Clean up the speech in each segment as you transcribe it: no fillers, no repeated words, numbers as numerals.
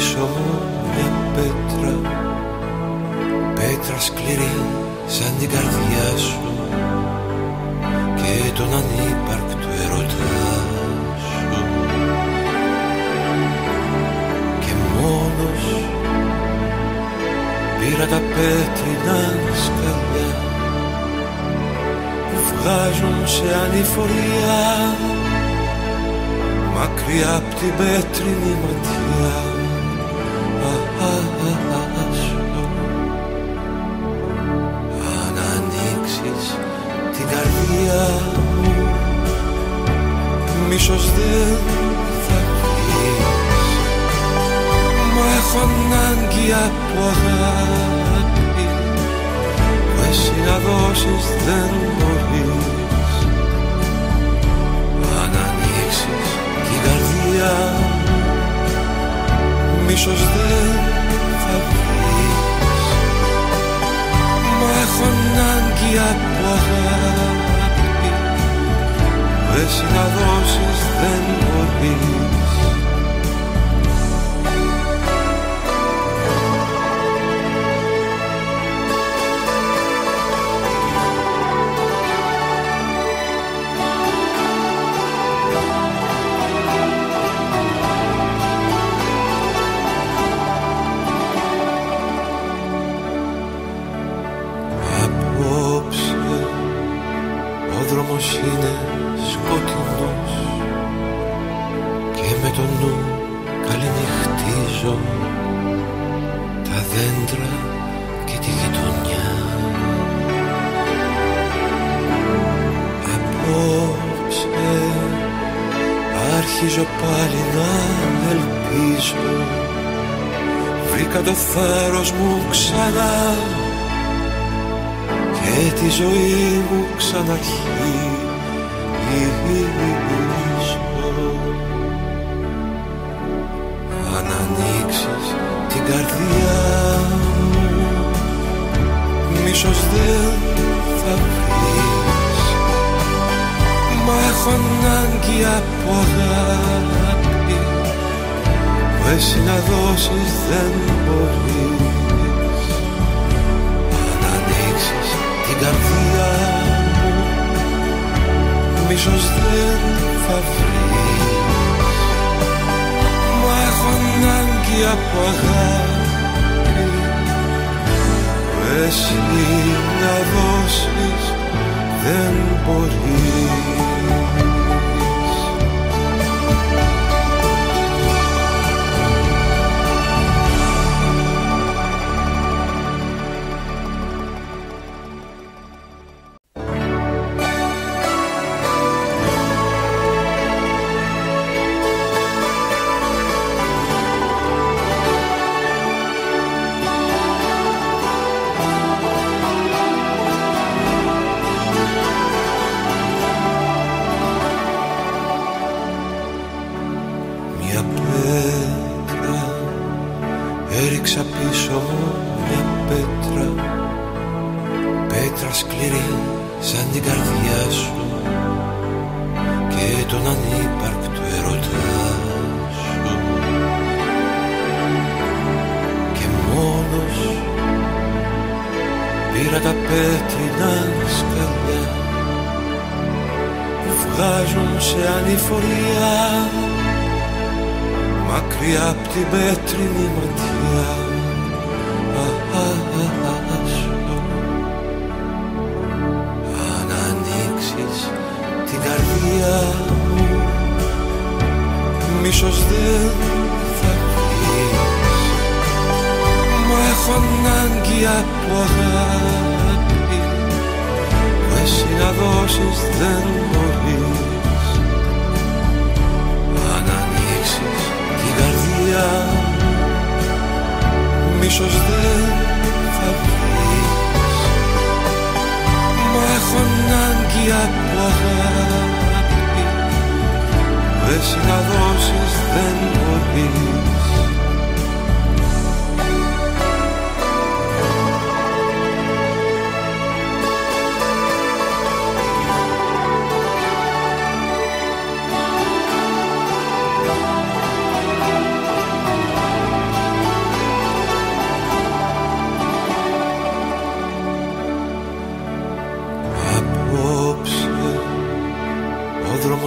πίσω μου μια πέτρα, πέτρα σκληρή σαν την καρδιά σου και τον ανύπαρκτο έρωτά σου. Και μόνος πήρα τα πέτρινα σκαλιά που βγάζουν σε ανηφορία μακριά απ' την πέτρινη ματιά σου. Αν ανοίξεις την καρδιά μου, μίσος δεν θα βρεις. Μα έχω ανάγκη από αγάπη που εσύ να δώσεις δεν μπορείς. Αν ανοίξεις την καρδιά μου, μίσος δεν θα βρεις. Μα έχω ανάγκη από αγάπη που εσύ να δώσεις δεν μπορείς. Είναι σκοτεινός και με το νου καληνυχτίζω τα δέντρα και τη γειτονιά. Απόψε αρχίζω πάλι να ελπίζω. Βρήκα το θάρρος μου ξανά και τη ζωή μου ξαναρχίζω. Αν ανοίξεις την καρδιά μου, μίσος δεν θα βρεις. Μα έχω ανάγκη από αγάπη που εσύ να δώσεις δεν μπορείς. Αν ανοίξεις την καρδιά μου, μίσος δεν θα βρεις. Μα έχω ανάγκη από αγάπη που εσύ να δώσεις δεν μπορείς. Έριξα πίσω μου μια πέτρα, πέτρα σκληρή σαν την καρδιά σου και τον ανύπαρκτο έρωτά σου. Και μόνος πήρα τα πέτρινα σκαλιά που βγάζουν σε ανηφορία μακριά απ' την πέτρινη ματιά σου. Αν ανοίξεις την καρδιά μου, μίσος δεν θα βρεις. Μα έχω ανάγκη από αγάπη που εσύ να δώσεις δεν μπορείς. Αν ανοίξεις την καρδιά μου, μίσος δεν θα βρεις. Μα έχω ανάγκη από αγάπη που εσύ να δώσεις δεν μπορείς.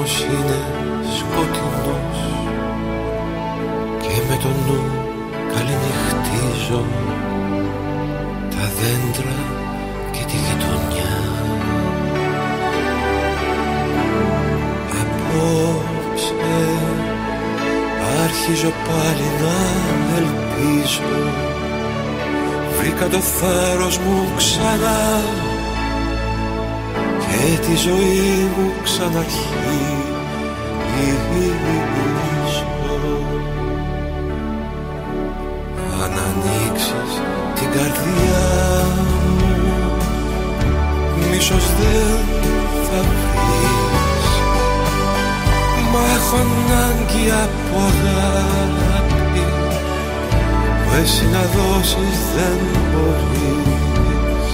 δρόμος είναι σκοτεινός και με το νου καληνυχτίζω τα δέντρα και τη γειτονιά. Απόψε αρχίζω πάλι να ελπίζω. Βρήκα το θάρρος μου ξανά και τη ζωή μου ξαναρχίζω. Αν ανοίξεις την καρδιά μου, μίσος δεν θα βρεις. Μα έχω ανάγκη από αγάπη που εσύ να δώσεις δεν μπορείς.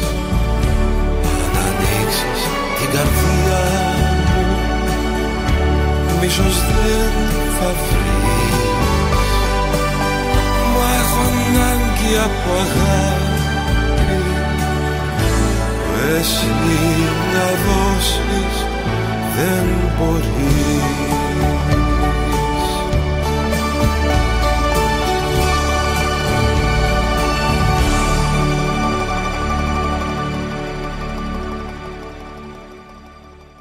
Αν ανοίξεις την καρδιά μου, μίσος δεν θα βρεις. Μα έχω ανάγκη από αγάπη που εσύ να δώσεις δεν μπορείς.